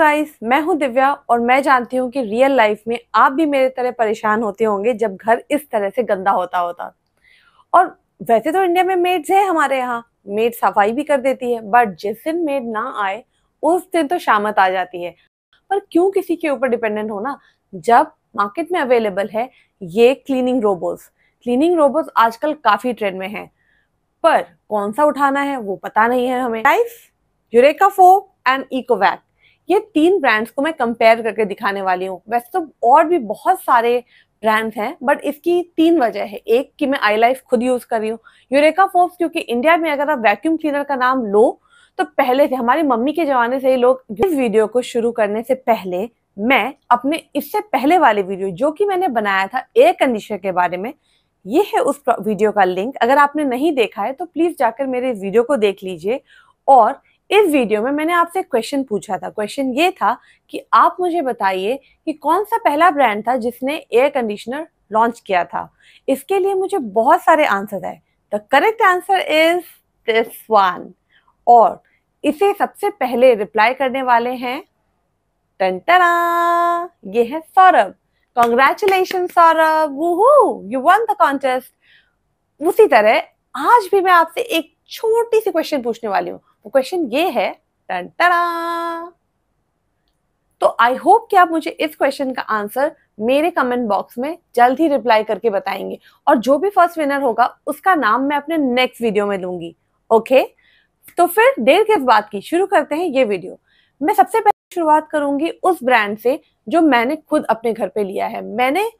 Guys, मैं हूं दिव्या और मैं जानती हूं कि रियल लाइफ में आप भी मेरे तरह परेशान होते होंगे जब घर इस तरह से गंदा होता। और वैसे तो इंडिया में मेड्स है, हमारे यहाँ मेड सफाई भी कर देती है, बट जिस दिन मेड ना आए उस दिन तो शामत आ जाती है। पर क्यों किसी के ऊपर डिपेंडेंट होना जब मार्केट में अवेलेबल है ये क्लीनिंग रोबोट्स आजकल काफी ट्रेंड में है। पर कौन सा उठाना है वो पता नहीं है हमें। लाइफ, यूरेका फोब एंड इकोवैक, ये तीन ब्रांड्स को मैं कंपेयर करके दिखाने वाली हूँ। वैसे तो और भी बहुत सारे ब्रांड्स हैं, बट इसकी तीन वजह है। एक कि मैं आई लाइफ खुद यूज कर रही हूँ, यूरेका फोब्स क्योंकि इंडिया में अगर आप वैक्यूम क्लीनर का नाम लो तो पहले से हमारी मम्मी के जमाने से ही लोग। इस वीडियो को शुरू करने से पहले मैं अपने इससे पहले वाले वीडियो जो कि मैंने बनाया था एयर कंडीशनर के बारे में, ये है उस वीडियो का लिंक। अगर आपने नहीं देखा है तो प्लीज जाकर मेरे इस वीडियो को देख लीजिए। और इस वीडियो में मैंने आपसे क्वेश्चन पूछा था। क्वेश्चन ये था कि आप मुझे बताइए कि कौन सा पहला ब्रांड था जिसने एयर कंडीशनर लॉन्च किया था। इसके लिए मुझे बहुत सारे आंसर है। The correct answer is this one. और इसे सबसे पहले रिप्लाई करने वाले हैं, टंटरा, ये है Saurabh. Congratulation Saurabh, वूहू, you one the contest. उसी तरह आज भी मैं आपसे एक छोटी सी क्वेश्चन पूछने वाली हूँ। वो क्वेश्चन ये है, टंटरा। तो आई होप कि आप मुझे इस क्वेश्चन का आंसर मेरे कमेंट बॉक्स में जल्द ही रिप्लाई करके बताएंगे। और जो भी फर्स्ट विनर होगा उसका नाम मैं अपने नेक्स्ट वीडियो में लूंगी। ओके, तो फिर देर किस बात की, शुरू करते हैं ये वीडियो। मैं सबसे पहले शुरुआत करूंगी उस ब्रांड से जो मैंने खुद अपने घर पे लिया है। मैंने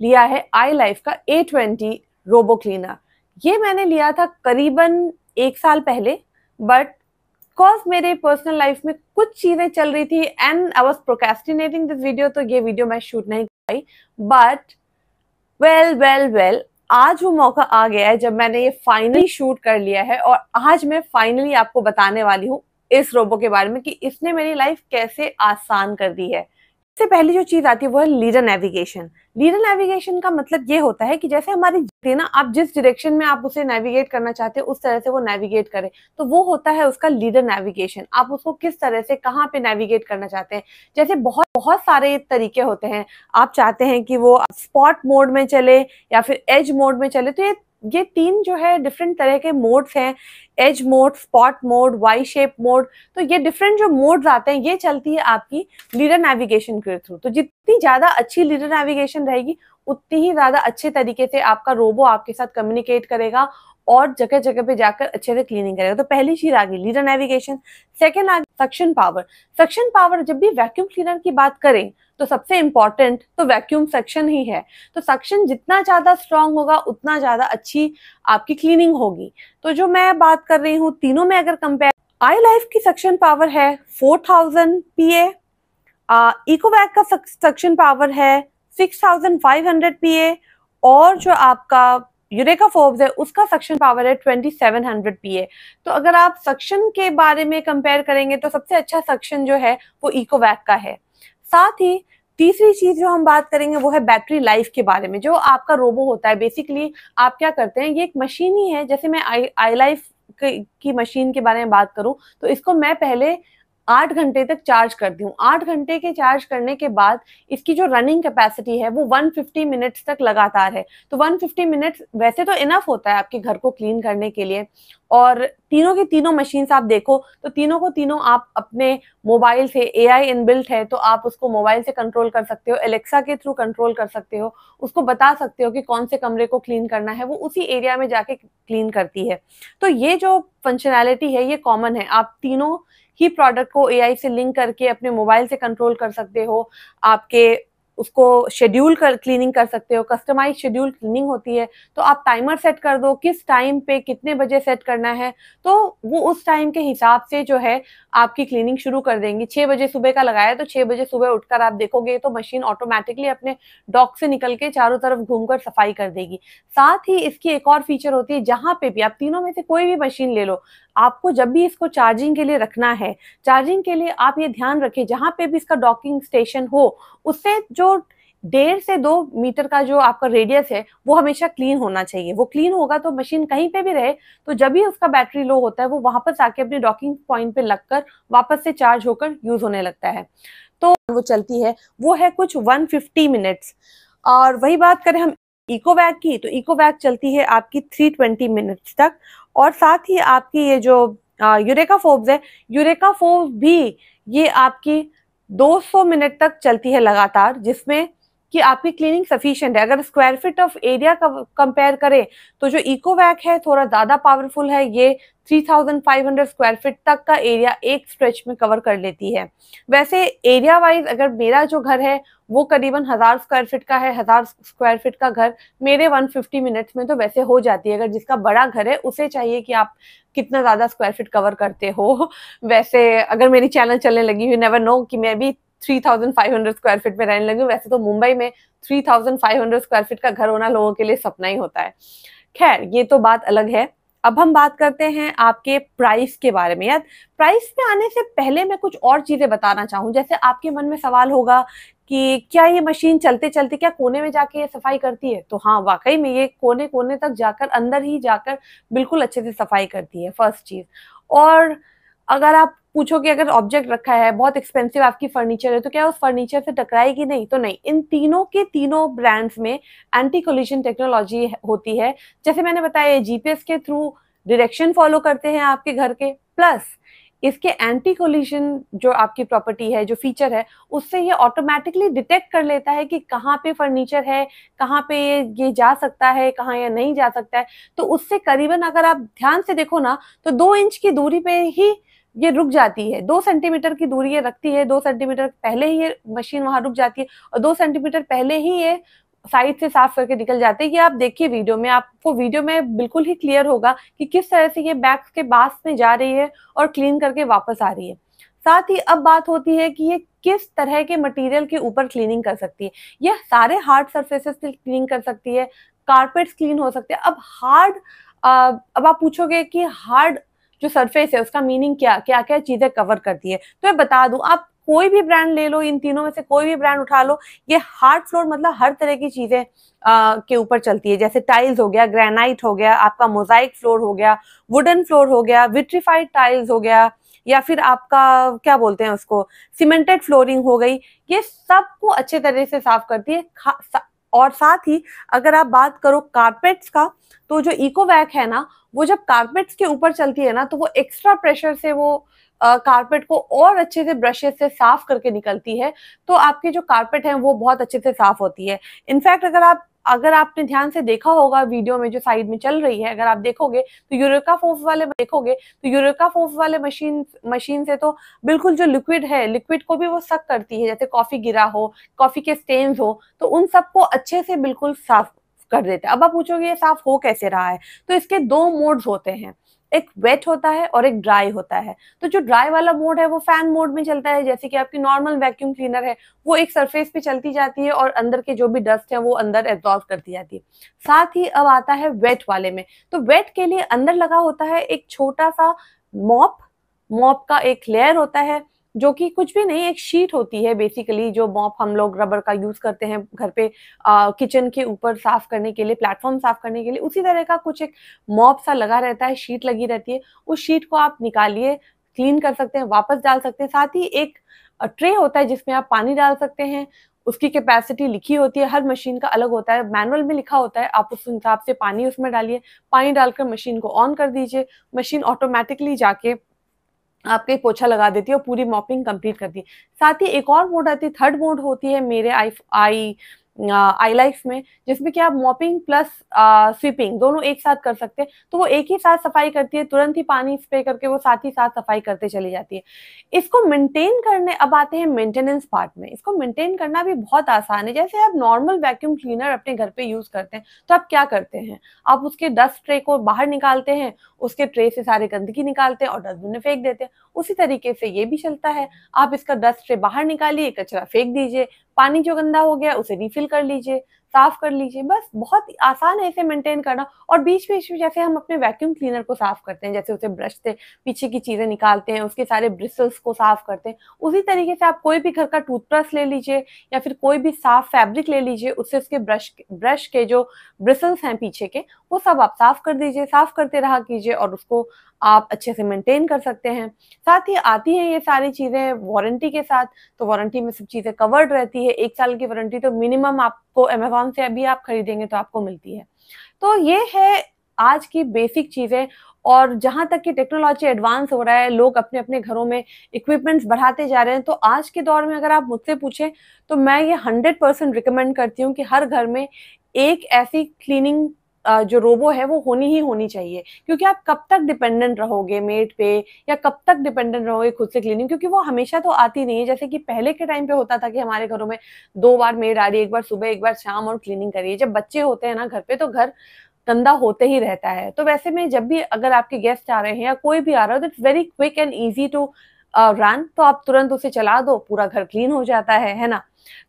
लिया है आई लाइफ का A20 रोबो क्लीनर। ये मैंने लिया था करीबन 1 साल पहले, बट कॉज मेरे पर्सनल लाइफ में कुछ चीजें चल रही थी and I was procrastinating this video, तो ये वीडियो मैं शूट नहीं कर पाई। बट वेल आज वो मौका आ गया है जब मैंने ये फाइनली शूट कर लिया है। और आज मैं फाइनली आपको बताने वाली हूँ इस रोबो के बारे में कि इसने मेरी लाइफ कैसे आसान कर दी है। सबसे पहली जो चीज आती है वो है लीडर नेविगेशन। लीडर नेविगेशन का मतलब ये होता है कि जैसे हमारी ना, आप जिस डायरेक्शन में आप उसे नेविगेट करना चाहते हो उस तरह से वो नेविगेट करे, तो वो होता है उसका लीडर नेविगेशन। आप उसको किस तरह से कहाँ पे नेविगेट करना चाहते हैं। जैसे बहुत बहुत सारे तरीके होते हैं। आप चाहते हैं कि वो स्पॉट मोड में चले या फिर एज मोड में चले, तो ये तीन जो है डिफरेंट तरह के मोड्स हैं। Edge mode, spot mode, Y shape mode. तो ये डिफरेंट जो मोड्स आते हैं ये चलती है आपकी लीडर नेविगेशन के थ्रू। तो जितनी ज्यादा अच्छी लीडर नेविगेशन रहेगी उतनी ही ज्यादा अच्छे तरीके से आपका रोबो आपके साथ कम्युनिकेट करेगा और जगह जगह पे जाकर अच्छे से क्लीनिंग करेगा। तो पहली चीज आ गई लीडर नेविगेशन। सेकेंड आ गई सक्शन पावर। सक्शन पावर, जब भी वैक्यूम क्लीनर की बात करें तो सबसे इंपॉर्टेंट तो वैक्यूम सक्शन ही है। तो सक्शन जितना ज्यादा स्ट्रांग होगा उतना ज्यादा अच्छी आपकी क्लीनिंग होगी। तो जो मैं बात कर रही हूँ तीनों में अगर कंपेयर, आई लाइफ की सक्शन पावर है 4000 PA, इकोवैक का सक्शन पावर है 6500 PA, और जो आपका यूरेका फोब्स है उसका सक्शन पावर है 2700 PA। तो अगर आप सक्शन के बारे में कंपेयर करेंगे तो सबसे अच्छा सक्शन जो है वो इकोवैक का है। साथ ही तीसरी चीज जो हम बात करेंगे वो है बैटरी लाइफ के बारे में। जो आपका रोबो होता है बेसिकली आप क्या करते हैं, ये एक मशीन ही है। जैसे मैं आई लाइफ की मशीन के बारे में बात करूं तो इसको मैं पहले 8 घंटे तक चार्ज करती हूँ। 8 घंटे के चार्ज करने के बाद इसकी जो रनिंग कैपेसिटी है वो 150 मिनट्स तक लगातार है। तो 150 मिनट्स वैसे तो इनफ होता है आपके घर को क्लीन करने के लिए। और तीनों की तीनों मशीन्स आप देखो तो तीनों को तीनों आप अपने मोबाइल से, एआई इनबिल्ट है तो आप उसको मोबाइल से कंट्रोल कर सकते हो, एलेक्सा के थ्रू कंट्रोल कर सकते हो, उसको बता सकते हो कि कौन से कमरे को क्लीन करना है, वो उसी एरिया में जाके क्लीन करती है। तो ये जो फंक्शनैलिटी है ये कॉमन है। आप तीनों ही प्रोडक्ट को एआई से लिंक करके अपने मोबाइल से कंट्रोल कर सकते हो। आपके उसको शेड्यूल कर क्लीनिंग कर सकते हो, कस्टमाइज शेड्यूल क्लीनिंग होती है। तो आप टाइमर सेट कर दो किस टाइम पे कितने बजे सेट करना है, तो वो उस टाइम के हिसाब से जो है आपकी क्लीनिंग शुरू कर देंगी। 6 बजे सुबह का लगाया तो 6 बजे सुबह उठकर आप देखोगे तो मशीन ऑटोमेटिकली अपने डॉक से निकल के चारों तरफ घूमकर सफाई कर देगी। साथ ही इसकी एक और फीचर होती है, जहां पे भी आप तीनों में से कोई भी मशीन ले लो, आपको जब भी इसको चार्जिंग के लिए रखना है, चार्जिंग के लिए आप ये ध्यान रखें जहां पे भी इसका डॉकिंग स्टेशन हो उससे जो 1.5 से 2 मीटर का जो आपका रेडियस है वो हमेशा क्लीन होना चाहिए। वो क्लीन होगा तो मशीन कहीं पे भी रहे तो जब भी उसका बैटरी लो होता है वो वापस आके अपने डॉकिंग पॉइंट पे लगकर वापस से चार्ज होकर यूज होने लगता है। तो वो चलती है वो है कुछ 150 मिनट्स। और वही बात करें हम इकोवैक की, तो इकोवैक चलती है आपकी 320 मिनट्स तक। और साथ ही आपकी ये जो यूरेका फोर्ब्स है, यूरेका फोर्ब्स भी ये आपकी 200 मिनट तक चलती है लगातार, जिसमें कि आपकी क्लीनिंग सफिशिएंट है। अगर स्क्वायर फीट ऑफ एरिया का कंपेयर करें तो जो इकोवैक है थोड़ा ज्यादा पावरफुल है। ये 3500 स्क्वायर फीट तक का एरिया एक स्ट्रेच में कवर कर लेती है। वैसे एरिया वाइज अगर मेरा जो घर है वो करीबन 1000 स्क्वायर फीट का है, 1000 स्क्वायर फीट का घर मेरे 150 मिनट्स में तो वैसे हो जाती है। अगर जिसका बड़ा घर है उसे चाहिए कि आप कितना ज्यादा स्क्वायर फीट कवर करते हो। वैसे अगर मेरी चैनल चलने लगी, यू नेवर नो कि मैं भी 3500 स्क्वायर फीट में रहने लगी हूँ। वैसे तो मुंबई में 3500 स्क्वायर फीट का घर होना लोगों के लिए सपना ही होता है। खैर ये तो बात अलग है। अब हम बात करते हैं आपके प्राइस के बारे में। यार प्राइस पे आने से पहले मैं कुछ और चीजें बताना चाहूँ। जैसे आपके मन में सवाल होगा कि क्या ये मशीन चलते चलते क्या कोने में जाके ये सफाई करती है? तो हाँ, वाकई में ये कोने कोने तक जाकर, अंदर ही जाकर बिल्कुल अच्छे से सफाई करती है, फर्स्ट चीज। और अगर आप पूछोगे अगर ऑब्जेक्ट रखा है बहुत एक्सपेंसिव आपकी फर्नीचर है तो क्या उस फर्नीचर से टकराएगी नहीं? तो नहीं, इन तीनों के तीनों ब्रांड्स में एंटी कोलिजन टेक्नोलॉजी होती है। जैसे मैंने बताया जीपीएस के थ्रू डायरेक्शन फॉलो करते हैं आपके घर के, प्लस इसके एंटी कोलिजन जो आपकी प्रॉपर्टी है, जो फीचर है, उससे ये ऑटोमेटिकली डिटेक्ट कर लेता है कि कहाँ पे फर्नीचर है, कहाँ पे ये जा सकता है, कहाँ ये नहीं जा सकता है। तो उससे करीबन अगर आप ध्यान से देखो ना तो 2 इंच की दूरी पे ही ये रुक जाती है। 2 सेंटीमीटर की दूरी ये रखती है, 2 सेंटीमीटर पहले ही ये मशीन वहां रुक जाती है और 2 सेंटीमीटर पहले ही ये साइड से साफ करके निकल जाते हैं। ये आप देखिए वीडियो में, आपको वीडियो में बिल्कुल ही क्लियर होगा कि किस तरह से ये बैग्स के पास में जा रही है और क्लीन करके वापस आ रही है। साथ ही अब बात होती है कि ये किस तरह के मटेरियल के ऊपर क्लीनिंग कर सकती है। ये सारे हार्ड सरफेसेस पे क्लीन कर सकती है, कारपेट्स क्लीन हो सकते हैं। अब आप पूछोगे कि हार्ड जो सरफेस है उसका मीनिंग क्या क्या क्या चीजें कवर करती है, तो मैं बता दूं, आप कोई भी ब्रांड ले लो, इन तीनों में से कोई भी ब्रांड उठा लो, ये हार्ड फ्लोर मतलब हर तरह की चीजें के ऊपर चलती है। जैसे टाइल्स हो गया, ग्रेनाइट हो गया, आपका मोजाइक फ्लोर हो गया, वुडन फ्लोर हो गया, विट्रीफाइड टाइल्स हो गया, या फिर आपका क्या बोलते हैं उसको, सीमेंटेड फ्लोरिंग हो गई। ये सबको अच्छे तरह से साफ करती है। और साथ ही अगर आप बात करो कारपेट्स का, तो जो इकोवैक है ना, वो जब कारपेट्स के ऊपर चलती है ना तो वो एक्स्ट्रा प्रेशर से वो कारपेट को और अच्छे से ब्रशेस से साफ करके निकलती है। तो आपके जो कारपेट हैं वो बहुत अच्छे से साफ होती है। इनफैक्ट अगर आपने ध्यान से देखा होगा वीडियो में जो साइड में चल रही है, अगर आप देखोगे तो यूरेका फोर्स वाले मशीन से तो बिल्कुल जो लिक्विड है, लिक्विड को भी वो सक करती है। जैसे कॉफी गिरा हो, कॉफी के स्टेन्स हो, तो उन सबको अच्छे से बिल्कुल साफ कर देते हैं। अब आप पूछोगे ये साफ हो कैसे रहा है? तो इसके 2 मोड्स होते हैं, एक वेट होता है और एक ड्राई होता है। तो जो ड्राई वाला मोड है वो फैन मोड में चलता है, जैसे कि आपकी नॉर्मल वैक्यूम क्लीनर है, वो एक सरफेस पे चलती जाती है और अंदर के जो भी डस्ट है वो अंदर एब्जॉर्ब करती जाती है। साथ ही अब आता है वेट वाले में। तो वेट के लिए अंदर लगा होता है एक छोटा सा मॉप का एक लेयर होता है, जो कि कुछ भी नहीं, एक शीट होती है बेसिकली। जो मॉप हम लोग रबर का यूज करते हैं घर पे किचन के ऊपर साफ करने के लिए, प्लेटफॉर्म साफ करने के लिए, उसी तरह का कुछ एक मॉप सा लगा रहता है, शीट लगी रहती है। उस शीट को आप निकालिए, क्लीन कर सकते हैं, वापस डाल सकते हैं। साथ ही एक ट्रे होता है जिसमें आप पानी डाल सकते हैं। उसकी कैपेसिटी लिखी होती है, हर मशीन का अलग होता है, मैनुअल में लिखा होता है। आप उस हिसाब से पानी उसमें डालिए, पानी डालकर मशीन को ऑन कर दीजिए, मशीन ऑटोमेटिकली जाके आपके पोछा लगा देती है और पूरी मॉपिंग कंप्लीट करती है। साथ ही एक और मोड आती है, थर्ड मोड होती है मेरे आई लाइफ में, जिसमें कि आप मॉपिंग प्लस स्वीपिंग दोनों एक साथ कर सकते हैं। तो वो एक ही साथ सफाई करती है, तुरंत ही पानी स्प्रे करके वो साथ ही साथ सफाई करते चली जाती है। इसको मेंटेन करने अब आते हैं मेंटेनेंस पार्ट में। इसको मेंटेन करना भी बहुत आसान है। जैसे आप नॉर्मल वैक्यूम क्लीनर अपने घर पे यूज करते हैं तो आप क्या करते हैं, आप उसके डस्ट ट्रे को बाहर निकालते हैं, उसके ट्रे से सारे गंदगी निकालते हैं और डस्टबिन में फेंक देते हैं। उसी तरीके से ये भी चलता है, आप इसका डस्ट ट्रे बाहर निकालिए, कचरा फेंक दीजिए, पानी जो गंदा हो गया उसे रिफिल कर लीजिए। साफ कर लीजिए। बस बहुत आसान है इसे मेंटेन करना। और बीच बीच में जैसे हम अपने वैक्यूम क्लीनर को साफ करते हैं, जैसे उसे ब्रश से पीछे की चीजें निकालते हैं, उसके सारे ब्रिसल्स को साफ करते हैं, उसी तरीके से आप कोई भी घर का टूथब्रश ले लीजिए या फिर कोई भी साफ फैब्रिक ले लीजिए, उससे उसके ब्रश के जो ब्रिसल्स हैं पीछे के, वो सब आप साफ कर दीजिए, साफ करते रहा कीजिए और उसको आप अच्छे से मेंटेन कर सकते हैं। साथ ही आती हैं ये सारी चीजें वारंटी के साथ, तो वारंटी में सब चीजें कवर्ड रहती है। 1 साल की वारंटी तो मिनिमम आपको अमेज़न से अभी आप खरीदेंगे तो आपको मिलती है। तो ये है आज की बेसिक चीजें। और जहां तक कि टेक्नोलॉजी एडवांस हो रहा है, लोग अपने अपने घरों में इक्विपमेंट्स बढ़ाते जा रहे हैं, तो आज के दौर में अगर आप मुझसे पूछें तो मैं ये 100% रिकमेंड करती हूँ कि हर घर में एक ऐसी क्लीनिंग जो रोबो है वो होनी ही होनी चाहिए। क्योंकि आप कब तक डिपेंडेंट रहोगे मेड पे, या कब तक डिपेंडेंट रहोगे खुद से क्लीनिंग, क्योंकि वो हमेशा तो आती नहीं है। जैसे कि पहले के टाइम पे होता था कि हमारे घरों में 2 बार मेड आ रही है, 1 बार सुबह 1 बार शाम, और क्लीनिंग करिए। जब बच्चे होते हैं ना घर पे तो घर गंदा होते ही रहता है। तो वैसे में जब भी अगर आपके गेस्ट आ रहे हैं या कोई भी आ रहा है, तो it's very quick and easy to run, तो आप तुरंत उसे चला दो, पूरा घर क्लीन हो जाता है ना।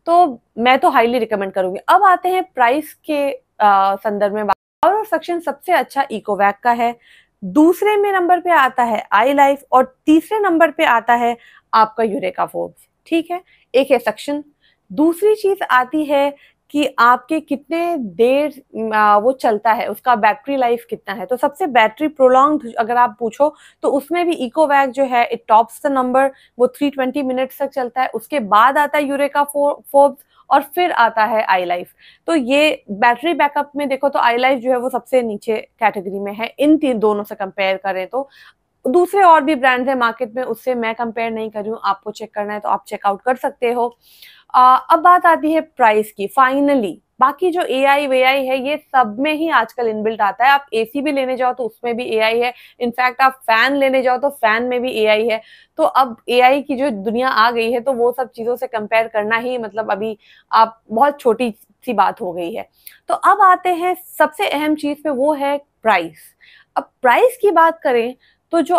तो मैं तो हाईली रिकमेंड करूंगी। अब आते हैं प्राइस के संदर्भ में। पावर सक्शन सबसे अच्छा इकोवैक का है, दूसरे में नंबर पे आता है आई लाइफ, और तीसरे नंबर पे आता है आपका यूरेका फोर्ब्स। ठीक है, एक है सक्शन। दूसरी चीज आती है कि आपके कितने देर वो चलता है, उसका बैटरी लाइफ कितना है। तो सबसे बैटरी प्रोलॉन्ग अगर आप पूछो तो उसमें भी इकोवैक जो है इट टॉप्स द नंबर, वो 320 मिनट्स तक चलता है। उसके बाद आता है यूरेका फोर्ब्स और फिर आता है आई लाइफ। तो ये बैटरी बैकअप में देखो तो आई लाइफ जो है वो सबसे नीचे कैटेगरी में है इन तीन दोनों से कंपेयर करें तो। दूसरे और भी ब्रांड्स है मार्केट में, उससे मैं कंपेयर नहीं कर रही हूँ, आपको चेक करना है तो आप चेकआउट कर सकते हो। अब बात आती है प्राइस की। फाइनली बाकी जो एआई वेआई है ये सब में ही आजकल इनबिल्ट आता है। आप एसी भी लेने जाओ तो उसमें भी एआई है, इनफैक्ट आप फैन लेने जाओ तो फैन में भी एआई है। तो अब एआई की जो दुनिया आ गई है तो वो सब चीजों से कंपेयर करना ही मतलब अभी आप बहुत छोटी सी बात हो गई है। तो अब आते हैं सबसे अहम चीज पे, वो है प्राइस। अब प्राइस की बात करें तो जो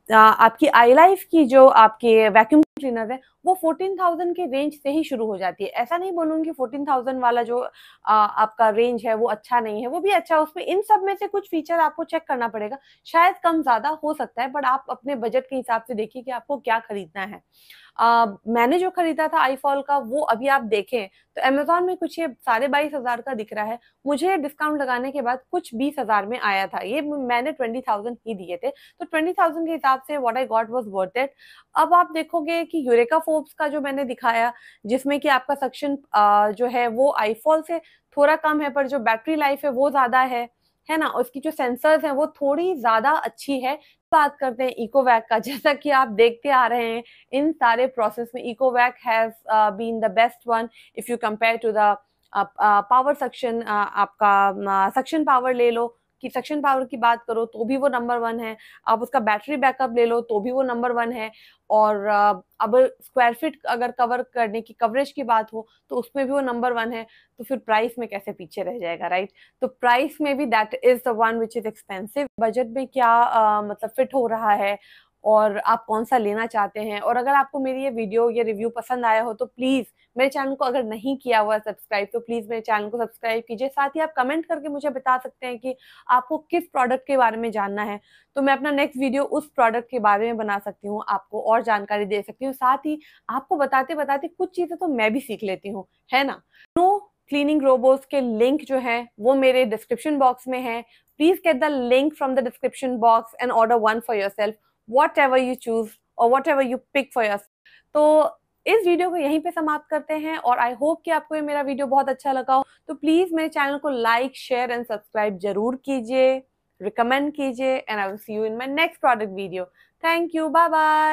आपकी आई लाइफ की जो आपके वैक्यूम क्लीनर है वो 14,000 के रेंज से ही शुरू हो जाती है। ऐसा नहीं बोलूंगी 14,000 वाला जो आपका रेंज है वो अच्छा नहीं है, वो भी अच्छा है। उसमें इन सब में से कुछ फीचर आपको चेक करना पड़ेगा, शायद कम ज्यादा हो सकता है, बट आप अपने बजट के हिसाब से देखिए कि आपको क्या खरीदना है। मैंने जो खरीदा था आईफॉल का वो अभी आप देखें तो अमेजोन में कुछ ये 22,500 का दिख रहा है, मुझे डिस्काउंट लगाने के बाद कुछ 20,000 में आया था। ये मैंने 20,000 ही दिए थे, तो 20,000 के हिसाब से what I got was worth it. अब आप देखोगे कि यूरेका फोर्ब्स का जो मैंने दिखाया, जिसमें कि आपका सक्शन जो है वो आईफॉल से थोड़ा कम है, पर जो बैटरी लाइफ है वो ज्यादा है ना। उसकी जो सेंसर्स हैं वो थोड़ी ज्यादा अच्छी है। बात करते हैं इकोवैक का। जैसा कि आप देखते आ रहे हैं इन सारे प्रोसेस में Ecovac has been the best one if you compare to the power suction. आपका सक्शन पावर ले लो, कि सक्शन पावर की बात करो तो भी वो नंबर 1 है। आप उसका बैटरी बैकअप ले लो तो भी वो नंबर 1 है। और अब स्क्वायर फीट अगर कवर करने की कवरेज की बात हो तो उसमें भी वो नंबर 1 है। तो फिर प्राइस में कैसे पीछे रह जाएगा, राइट। तो प्राइस में भी that is the one which is expensive. Budget में क्या मतलब फिट हो रहा है और आप कौन सा लेना चाहते हैं। और अगर आपको मेरी ये वीडियो ये रिव्यू पसंद आया हो तो प्लीज मेरे चैनल को अगर नहीं किया हुआ सब्सक्राइब तो प्लीज मेरे चैनल को सब्सक्राइब कीजिए। साथ ही आप कमेंट करके मुझे बता सकते हैं कि आपको किस प्रोडक्ट के बारे में जानना है, तो मैं अपना नेक्स्ट वीडियो उस प्रोडक्ट के बारे में बना सकती हूँ, आपको और जानकारी दे सकती हूँ। साथ ही आपको बताते बताते कुछ चीजें तो मैं भी सीख लेती हूँ, है ना। नो क्लीनिंग रोबोट्स के लिंक जो है वो मेरे डिस्क्रिप्शन बॉक्स में है। Please get the link from the description box and order one for yourself, whatever you choose or whatever you pick for yourself। तो इस वीडियो को यहीं पे समाप्त करते हैं और आई होप कि आपको ये मेरा वीडियो बहुत अच्छा लगा हो। तो प्लीज मेरे चैनल को लाइक शेयर एंड सब्सक्राइब जरूर कीजिए, रिकमेंड कीजिए, and I will see you in my next product video. Thank you, bye bye.